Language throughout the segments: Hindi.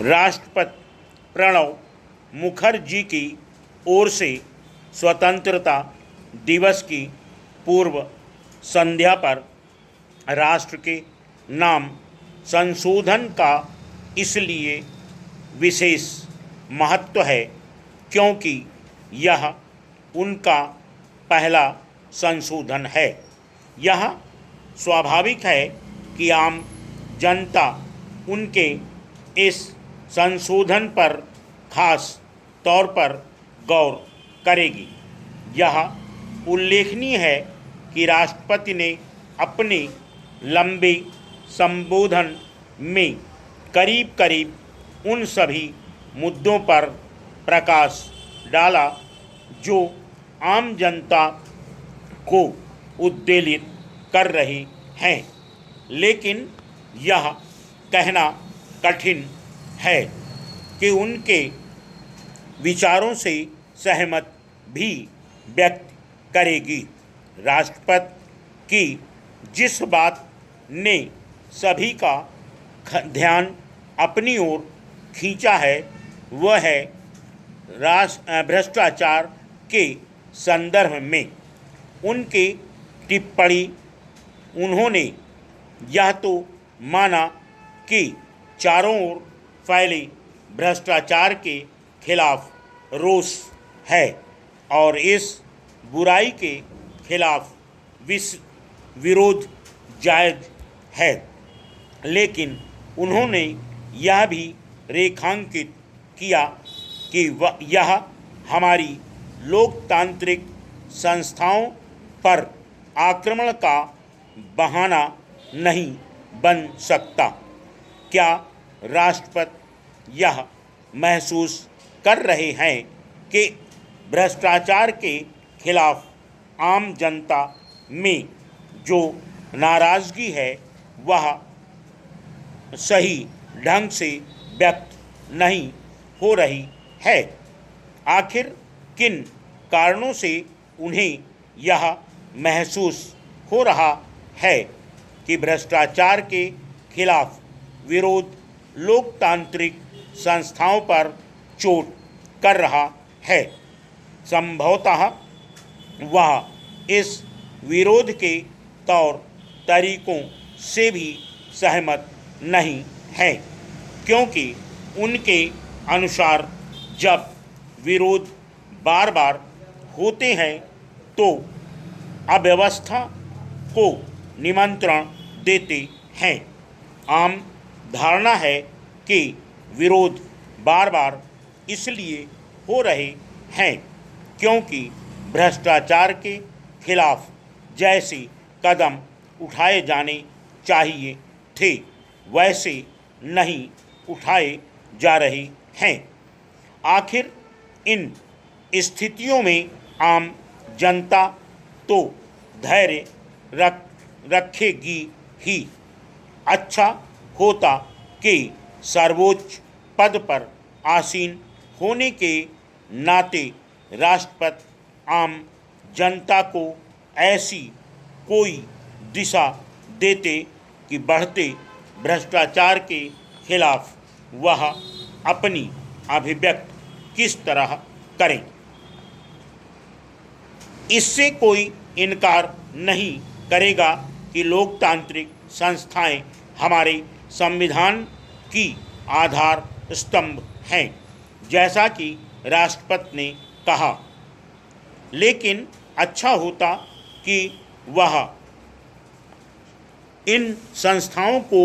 राष्ट्रपति प्रणब मुखर्जी की ओर से स्वतंत्रता दिवस की पूर्व संध्या पर राष्ट्र के नाम संशोधन का इसलिए विशेष महत्व है क्योंकि यह उनका पहला संशोधन है। यह स्वाभाविक है कि आम जनता उनके इस संशोधन पर खास तौर पर गौर करेगी। यह उल्लेखनीय है कि राष्ट्रपति ने अपने लंबे संबोधन में करीब करीब उन सभी मुद्दों पर प्रकाश डाला जो आम जनता को उद्वेलित कर रहे हैं, लेकिन यह कहना कठिन है कि उनके विचारों से सहमत भी व्यक्त करेगी। राष्ट्रपति की जिस बात ने सभी का ध्यान अपनी ओर खींचा है वह है भ्रष्टाचार के संदर्भ में उनकी टिप्पणी। उन्होंने यह तो माना कि चारों ओर फैले भ्रष्टाचार के खिलाफ रोष है और इस बुराई के खिलाफ विरोध जायज़ है, लेकिन उन्होंने यह भी रेखांकित किया कि यह हमारी लोकतांत्रिक संस्थाओं पर आक्रमण का बहाना नहीं बन सकता। क्या राष्ट्रपति यह महसूस कर रहे हैं कि भ्रष्टाचार के खिलाफ आम जनता में जो नाराज़गी है वह सही ढंग से व्यक्त नहीं हो रही है? आखिर किन कारणों से उन्हें यह महसूस हो रहा है कि भ्रष्टाचार के खिलाफ विरोध लोकतांत्रिक संस्थाओं पर चोट कर रहा है? संभवतः वह इस विरोध के तौर तरीकों से भी सहमत नहीं है, क्योंकि उनके अनुसार जब विरोध बार बार होते हैं तो अव्यवस्था को निमंत्रण देते हैं। आम धारणा है कि विरोध बार बार इसलिए हो रहे हैं क्योंकि भ्रष्टाचार के खिलाफ जैसे कदम उठाए जाने चाहिए थे वैसे नहीं उठाए जा रहे हैं। आखिर इन स्थितियों में आम जनता तो धैर्य रखेगी ही। अच्छा होता कि सर्वोच्च पद पर आसीन होने के नाते राष्ट्रपति आम जनता को ऐसी कोई दिशा देते कि बढ़ते भ्रष्टाचार के खिलाफ वह अपनी अभिव्यक्ति किस तरह करें। इससे कोई इनकार नहीं करेगा कि लोकतांत्रिक संस्थाएं हमारे संविधान की आधार स्तंभ हैं, जैसा कि राष्ट्रपति ने कहा, लेकिन अच्छा होता कि वह इन संस्थाओं को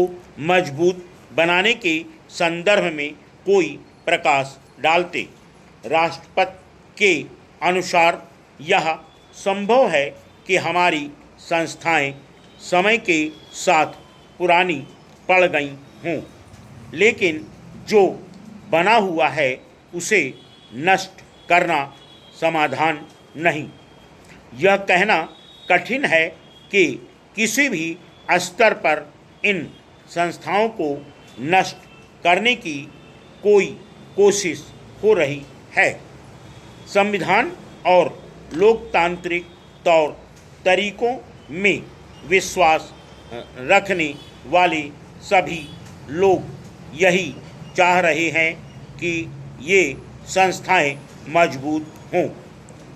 मजबूत बनाने के संदर्भ में कोई प्रकाश डालते। राष्ट्रपति के अनुसार यह संभव है कि हमारी संस्थाएं समय के साथ पुरानी पड़ गई हों, लेकिन जो बना हुआ है उसे नष्ट करना समाधान नहीं। यह कहना कठिन है कि किसी भी स्तर पर इन संस्थाओं को नष्ट करने की कोई कोशिश हो रही है। संविधान और लोकतांत्रिक तौर तरीकों में विश्वास रखने वाले सभी लोग यही चाह रहे हैं कि ये संस्थाएं मजबूत हों,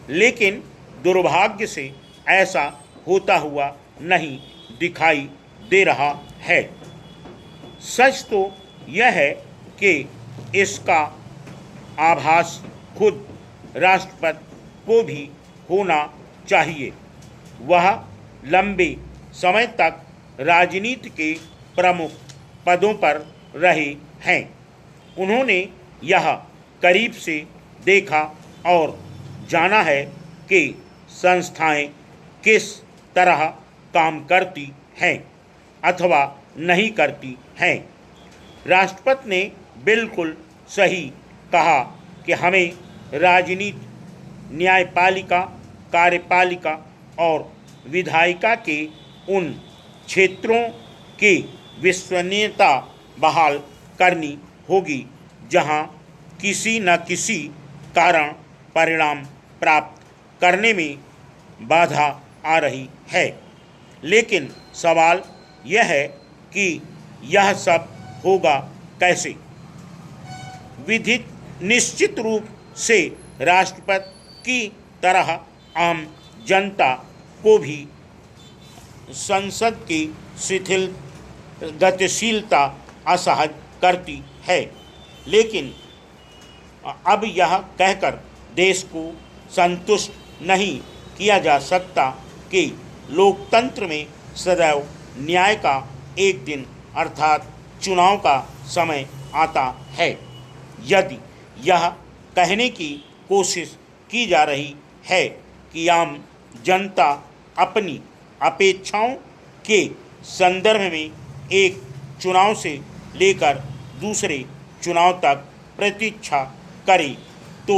लेकिन दुर्भाग्य से ऐसा होता हुआ नहीं दिखाई दे रहा है। सच तो यह है कि इसका आभास खुद राष्ट्रपति को भी होना चाहिए। वह लंबे समय तक राजनीति के प्रमुख पदों पर रहे हैं। उन्होंने यह करीब से देखा और जाना है कि संस्थाएं किस तरह काम करती हैं अथवा नहीं करती हैं। राष्ट्रपति ने बिल्कुल सही कहा कि हमें राजनीति, न्यायपालिका, कार्यपालिका और विधायिका के उन क्षेत्रों की विश्वसनीयता बहाल करनी होगी जहां किसी न किसी कारण परिणाम प्राप्त करने में बाधा आ रही है। लेकिन सवाल यह है कि यह सब होगा कैसे? विधिक निश्चित रूप से राष्ट्रपति की तरह आम जनता को भी संसद की शिथिल गतिशीलता असहज करती है, लेकिन अब यह कहकर देश को संतुष्ट नहीं किया जा सकता कि लोकतंत्र में सदैव न्याय का एक दिन अर्थात चुनाव का समय आता है। यदि यह कहने की कोशिश की जा रही है कि आम जनता अपनी अपेक्षाओं के संदर्भ में एक चुनाव से लेकर दूसरे चुनाव तक प्रतीक्षा करे, तो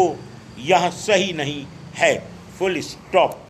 यह सही नहीं है। Full stop.